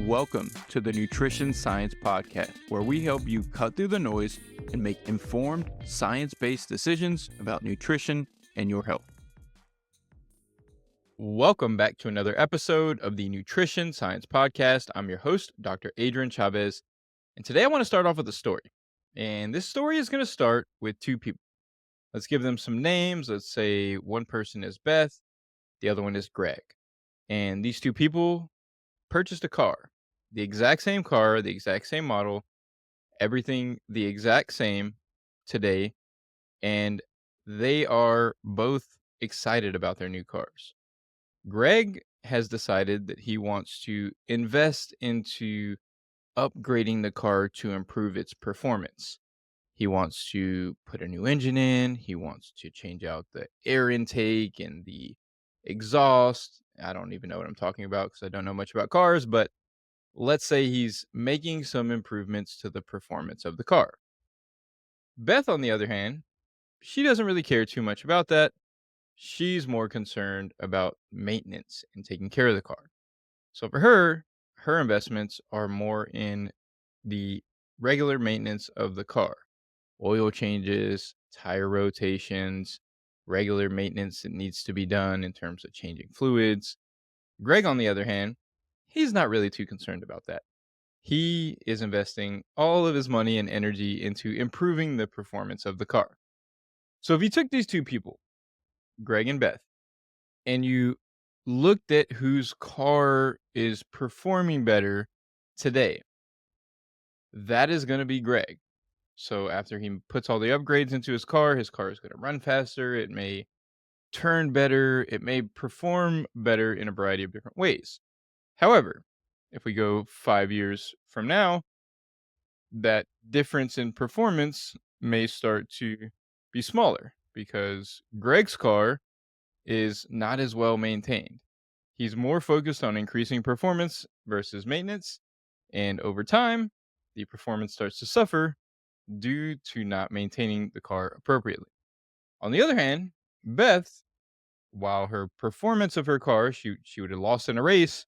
Welcome to the Nutrition Science Podcast, where we help you cut through the noise and make informed, science-based decisions about nutrition and your health. Welcome back to another episode of the Nutrition Science Podcast. I'm your host, Dr. Adrian Chavez, and today I want to start off with a story. And this story is going to start with two people. Let's give them some names. Let's say one person is Beth, the other one is Greg. And these two people purchased a car, the exact same car, the exact same model, everything the exact same today, and they are both excited about their new cars. Greg has decided that he wants to invest into upgrading the car to improve its performance. He wants to put a new engine in, he wants to change out the air intake and the exhaust. I don't even know what I'm talking about because I don't know much about cars, but let's say he's making some improvements to the performance of the car. Beth, on the other hand, she doesn't really care too much about that. She's more concerned about maintenance and taking care of the car. So for her, her investments are more in the regular maintenance of the car. Oil changes, tire rotations, regular maintenance that needs to be done in terms of changing fluids. Greg, on the other hand, he's not really too concerned about that. He is investing all of his money and energy into improving the performance of the car. So if you took these two people, Greg and Beth, and you looked at whose car is performing better today, that is going to be Greg. So after he puts all the upgrades into his car is going to run faster. It may turn better. It may perform better in a variety of different ways. However, if we go 5 years from now, that difference in performance may start to be smaller because Greg's car is not as well maintained. He's more focused on increasing performance versus maintenance, and over time, the performance starts to suffer due to not maintaining the car appropriately. On the other hand, Beth, while her performance of her car, she would have lost in a race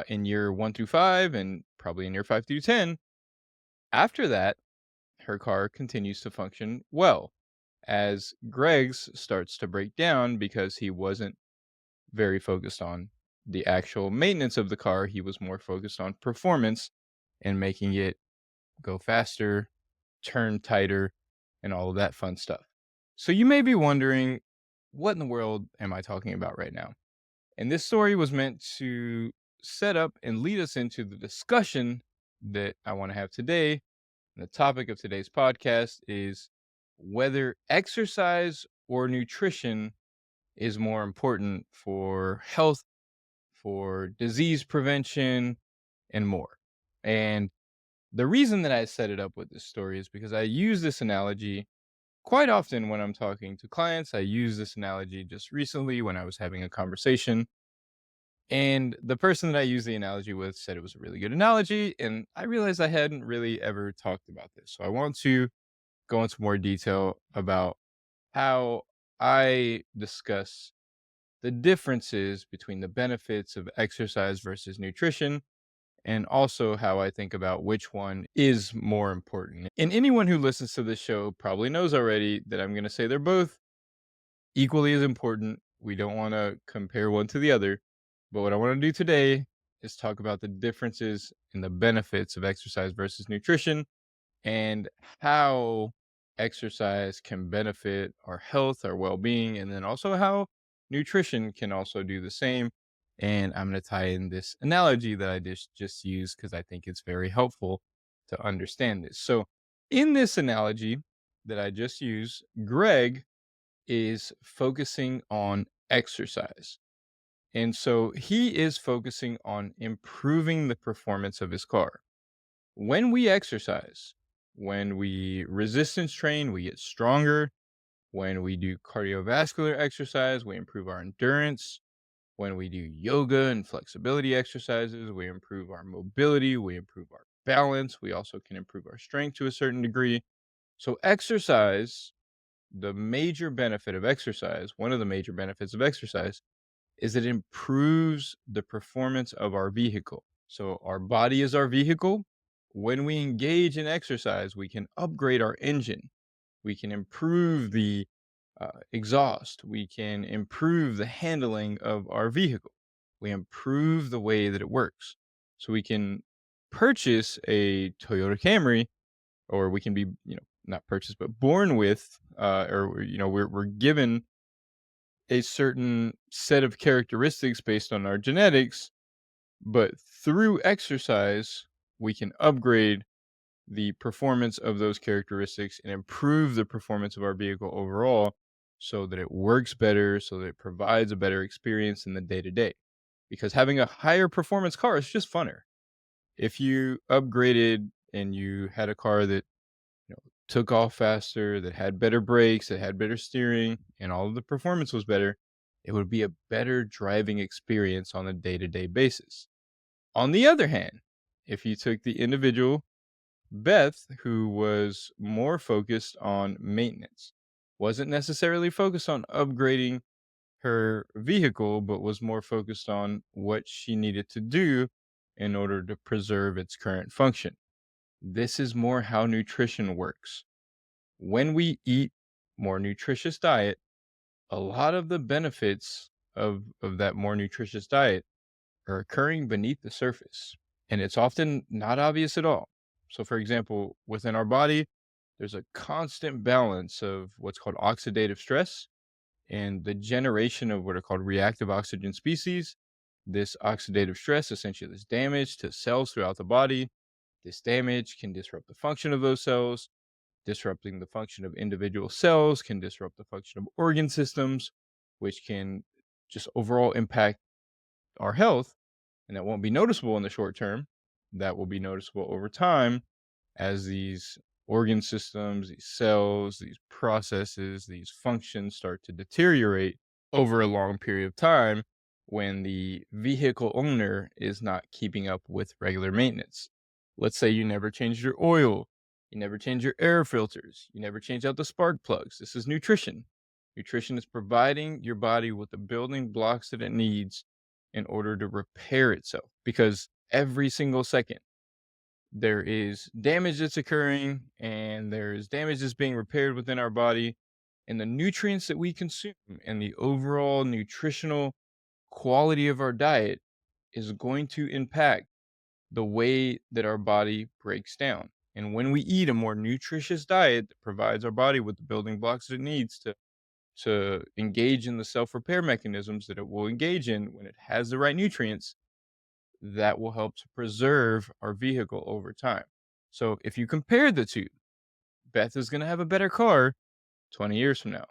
in year 1 through 5 and probably in year 5 through 10. After that, her car continues to function well as Greg's starts to break down because he wasn't very focused on the actual maintenance of the car. He was more focused on performance and making it go faster, turn tighter, and all of that fun stuff. So you may be wondering, what in the world am I talking about right now? And this story was meant to set up and lead us into the discussion that I want to have today. And the topic of today's podcast is whether exercise or nutrition is more important for health, for disease prevention, and more. And the reason that I set it up with this story is because I use this analogy quite often when I'm talking to clients. I use this analogy just recently when I was having a conversation. And the person that I used the analogy with said it was a really good analogy. And I realized I hadn't really ever talked about this. So I want to go into more detail about how I discuss the differences between the benefits of exercise versus nutrition, and also how I think about which one is more important. And anyone who listens to this show probably knows already that I'm going to say they're both equally as important. We don't want to compare one to the other. But what I want to do today is talk about the differences and the benefits of exercise versus nutrition and how exercise can benefit our health, our well-being, and then also how nutrition can also do the same. And I'm going to tie in this analogy that I just used because I think it's very helpful to understand this. So in this analogy that I just used, Greg is focusing on exercise. And so he is focusing on improving the performance of his car. When we exercise, when we resistance train, we get stronger. When we do cardiovascular exercise, we improve our endurance. When we do yoga and flexibility exercises, we improve our mobility, we improve our balance. We also can improve our strength to a certain degree. So exercise, the major benefit of exercise, one of the major benefits of exercise is it improves the performance of our vehicle. So, our body is our vehicle. When we engage in exercise, we can upgrade our engine. We can improve the exhaust. We can improve the handling of our vehicle. We improve the way that it works. So, we can purchase a Toyota Camry, or we can be, not purchased, but born with, or, we're given a certain set of characteristics based on our genetics, but through exercise, we can upgrade the performance of those characteristics and improve the performance of our vehicle overall so that it works better, so that it provides a better experience in the day to day. Because having a higher performance car is just funner. If you upgraded and you had a car that took off faster, that had better brakes, that had better steering, and all of the performance was better, it would be a better driving experience on a day to day basis. On the other hand, if you took the individual, Beth, who was more focused on maintenance, wasn't necessarily focused on upgrading her vehicle, but was more focused on what she needed to do in order to preserve its current function. This is more how nutrition works. When we eat more nutritious diet, a lot of the benefits of that more nutritious diet are occurring beneath the surface, and it's often not obvious at all. So, for example, within our body, there's a constant balance of what's called oxidative stress and the generation of what are called reactive oxygen species. This oxidative stress, essentially, this damage to cells throughout the body. This damage can disrupt the function of those cells. Disrupting the function of individual cells can disrupt the function of organ systems, which can just overall impact our health. And that won't be noticeable in the short term. That will be noticeable over time as these organ systems, these cells, these processes, these functions start to deteriorate over a long period of time when the vehicle owner is not keeping up with regular maintenance. Let's say you never changed your oil, you never change your air filters, you never change out the spark plugs. This is nutrition. Nutrition is providing your body with the building blocks that it needs in order to repair itself, because every single second there is damage that's occurring and there is damage that's being repaired within our body, and the nutrients that we consume and the overall nutritional quality of our diet is going to impact the way that our body breaks down. And when we eat a more nutritious diet that provides our body with the building blocks that it needs to engage in the self-repair mechanisms that it will engage in when it has the right nutrients, that will help to preserve our vehicle over time. So if you compare the two, Beth is going to have a better car 20 years from now.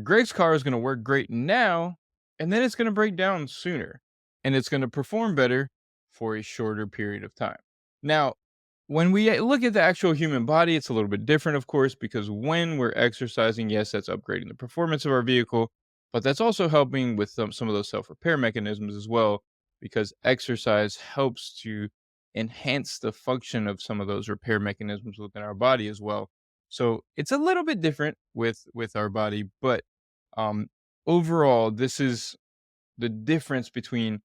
Greg's car is going to work great now, and then it's going to break down sooner, and it's going to perform better for a shorter period of time. Now, when we look at the actual human body, it's a little bit different, of course, because when we're exercising, yes, that's upgrading the performance of our vehicle, but that's also helping with some of those self repair mechanisms as well, because exercise helps to enhance the function of some of those repair mechanisms within our body as well. So it's a little bit different with our body, but um, overall, this is the difference between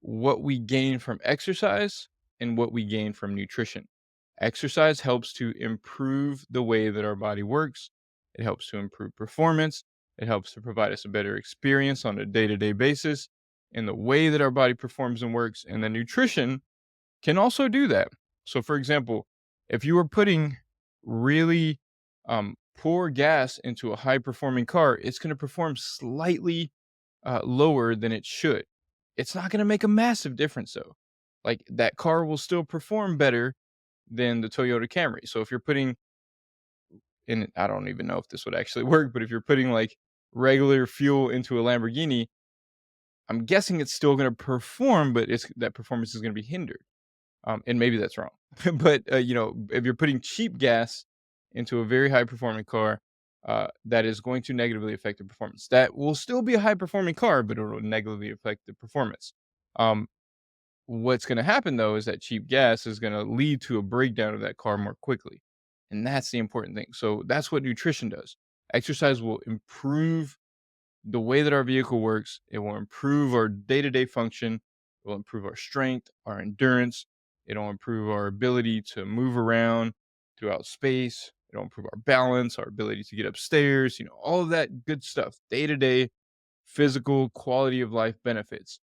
what we gain from exercise and what we gain from nutrition. Exercise helps to improve the way that our body works. It helps to improve performance. It helps to provide us a better experience on a day to day basis in the way that our body performs and works. And the nutrition can also do that. So, for example, if you were putting really poor gas into a high performing car, it's going to perform slightly lower than it should. It's not going to make a massive difference, though. Like that car will still perform better than the Toyota Camry. So if you're putting in, I don't even know if this would actually work, but if you're putting like regular fuel into a Lamborghini, I'm guessing it's still going to perform, but it's that performance is going to be hindered. And maybe that's wrong. But if you're putting cheap gas into a very high performing car, that is going to negatively affect the performance. That will still be a high performing car, but it will negatively affect the performance. Um, what's going to happen though is that cheap gas is going to lead to a breakdown of that car more quickly. And that's the important thing. So that's what nutrition does. Exercise will improve the way that our vehicle works. It will improve our day to day function. It will improve our strength, our endurance. It'll improve our ability to move around throughout space. It'll improve our balance, our ability to get upstairs, all of that good stuff, day to day physical quality of life benefits.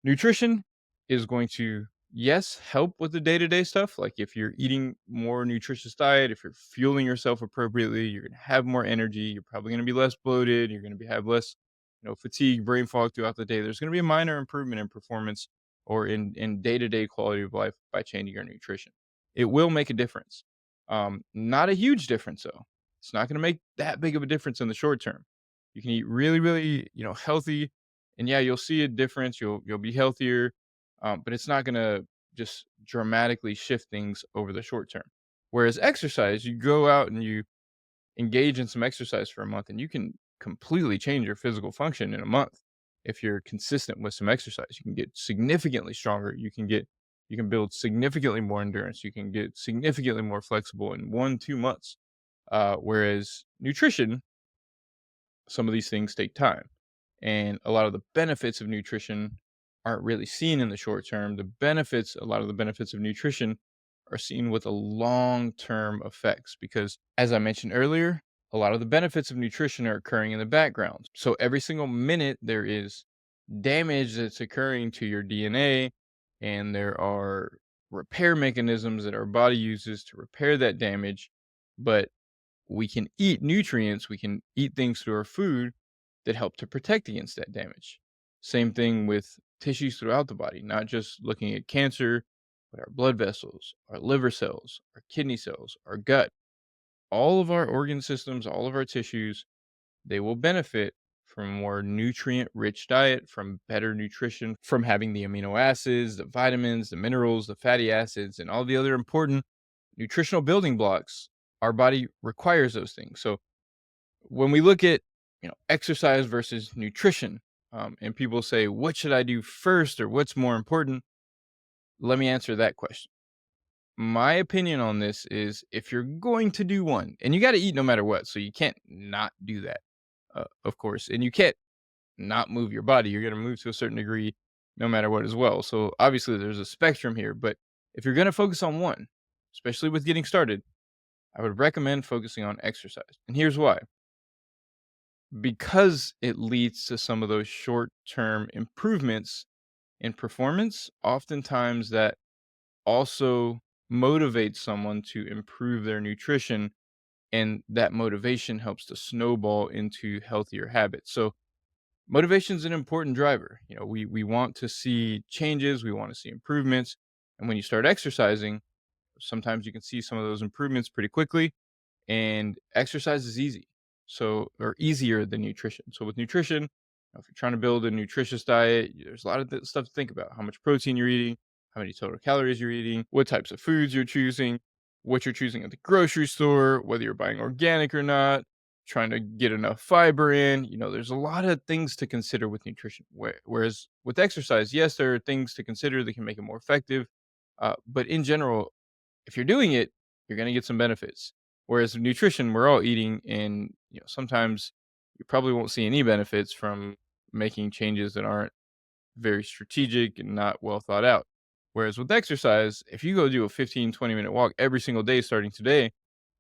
Nutrition is going to, yes, help with the day-to-day stuff. Like if you're eating more nutritious diet, if you're fueling yourself appropriately, you're going to have more energy. You're probably going to be less bloated. You're going to have less, fatigue, brain fog throughout the day. There's going to be a minor improvement in performance or in day-to-day quality of life by changing your nutrition. It will make a difference. Not a huge difference though. It's not going to make that big of a difference in the short term. You can eat really, really, healthy, and yeah, you'll see a difference. You'll be healthier, but it's not gonna just dramatically shift things over the short term. Whereas exercise, you go out and you engage in some exercise for a month, and you can completely change your physical function in a month if you're consistent with some exercise. You can get significantly stronger. You can build significantly more endurance. You can get significantly more flexible in 1 2 months. Whereas nutrition, some of these things take time. And a lot of the benefits of nutrition aren't really seen in the short term. A lot of the benefits of nutrition are seen with a long term effects because, as I mentioned earlier, a lot of the benefits of nutrition are occurring in the background. So every single minute there is damage that's occurring to your DNA, and there are repair mechanisms that our body uses to repair that damage. But we can eat nutrients, we can eat things through our food that help to protect against that damage. Same thing with tissues throughout the body, not just looking at cancer, but our blood vessels, our liver cells, our kidney cells, our gut, all of our organ systems, all of our tissues, they will benefit from a more nutrient rich diet, from better nutrition, from having the amino acids, the vitamins, the minerals, the fatty acids, and all the other important nutritional building blocks. Our body requires those things. So when we look at exercise versus nutrition, and people say, what should I do first or what's more important? Let me answer that question. My opinion on this is, if you're going to do one, and you got to eat no matter what, so you can't not do that, of course, and you can't not move your body. You're going to move to a certain degree no matter what as well. So obviously there's a spectrum here, but if you're going to focus on one, especially with getting started, I would recommend focusing on exercise. And here's why: because it leads to some of those short-term improvements in performance, oftentimes that also motivates someone to improve their nutrition, and that motivation helps to snowball into healthier habits. So motivation is an important driver. We want to see changes, we want to see improvements, and when you start exercising, sometimes you can see some of those improvements pretty quickly, and exercise is easy. So, or easier than nutrition. So with nutrition, if you're trying to build a nutritious diet, there's a lot of stuff to think about: how much protein you're eating, how many total calories you're eating, what types of foods you're choosing, what you're choosing at the grocery store, whether you're buying organic or not, trying to get enough fiber in. There's a lot of things to consider with nutrition. Whereas with exercise, yes, there are things to consider that can make it more effective. But in general, if you're doing it, you're going to get some benefits. Whereas nutrition, we're all eating, and sometimes you probably won't see any benefits from making changes that aren't very strategic and not well thought out. Whereas with exercise, if you go do a 15-20 minute walk every single day starting today,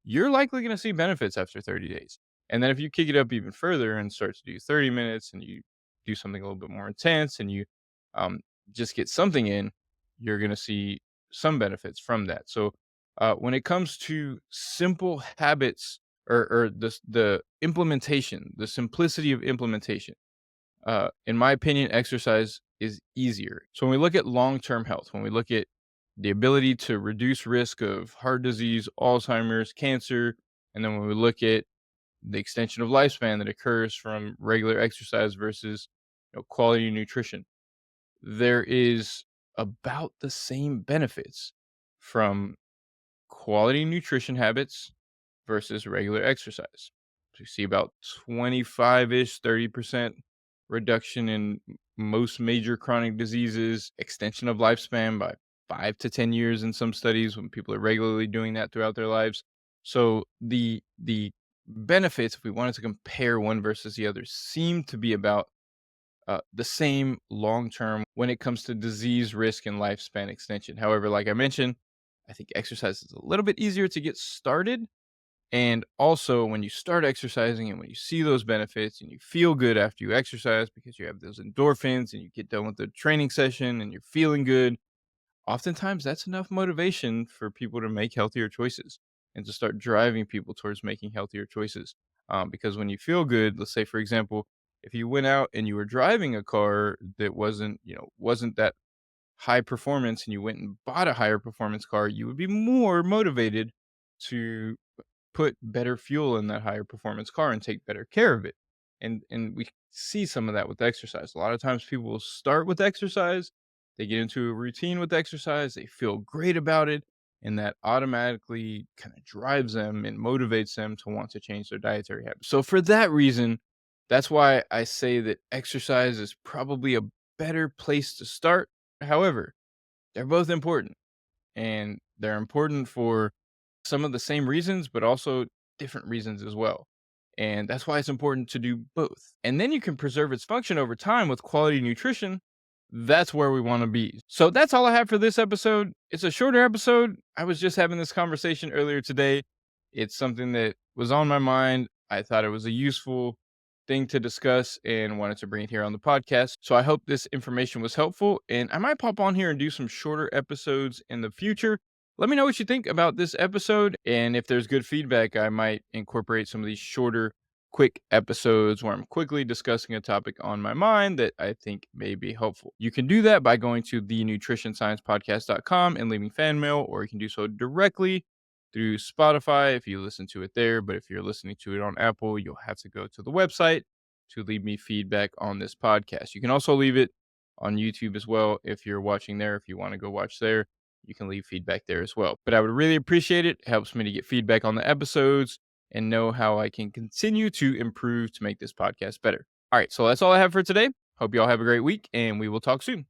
you're likely going to see benefits after 30 days. And then if you kick it up even further and start to do 30 minutes, and you do something a little bit more intense, and you um, just get something in, you're going to see some benefits from that. So when it comes to simple habits, or the implementation, the simplicity of implementation, in my opinion, exercise is easier. So when we look at long-term health, when we look at the ability to reduce risk of heart disease, Alzheimer's, cancer, and then when we look at the extension of lifespan that occurs from regular exercise versus quality nutrition, there is about the same benefits from quality nutrition habits versus regular exercise. So you see about 25-ish, 30% reduction in most major chronic diseases, extension of lifespan by 5 to 10 years in some studies when people are regularly doing that throughout their lives. So the benefits, if we wanted to compare one versus the other, seem to be about the same long term when it comes to disease risk and lifespan extension. However, like I mentioned, I think exercise is a little bit easier to get started. And also, when you start exercising and when you see those benefits and you feel good after you exercise because you have those endorphins and you get done with the training session and you're feeling good, oftentimes that's enough motivation for people to make healthier choices and to start driving people towards making healthier choices. Because when you feel good, let's say, for example, if you went out and you were driving a car that wasn't that high performance and you went and bought a higher performance car, you would be more motivated to put better fuel in that higher performance car and take better care of it. And we see some of that with exercise. A lot of times people will start with exercise, they get into a routine with exercise, they feel great about it, and that automatically kind of drives them and motivates them to want to change their dietary habits. So for that reason, that's why I say that exercise is probably a better place to start. However, they're both important, and they're important for some of the same reasons, but also different reasons as well. And that's why it's important to do both. And then you can preserve its function over time with quality nutrition. That's where we want to be. So that's all I have for this episode. It's a shorter episode. I was just having this conversation earlier today. It's something that was on my mind. I thought it was a useful thing to discuss and wanted to bring it here on the podcast. So I hope this information was helpful. And I might pop on here and do some shorter episodes in the future. Let me know what you think about this episode. And if there's good feedback, I might incorporate some of these shorter, quick episodes where I'm quickly discussing a topic on my mind that I think may be helpful. You can do that by going to thenutritionsciencepodcast.com and leaving fan mail, or you can do so directly through Spotify if you listen to it there. But if you're listening to it on Apple, you'll have to go to the website to leave me feedback on this podcast. You can also leave it on YouTube as well if you're watching there. If you want to go watch there, you can leave feedback there as well. But I would really appreciate it. It helps me to get feedback on the episodes and know how I can continue to improve to make this podcast better. All right, so that's all I have for today. Hope you all have a great week, and we will talk soon.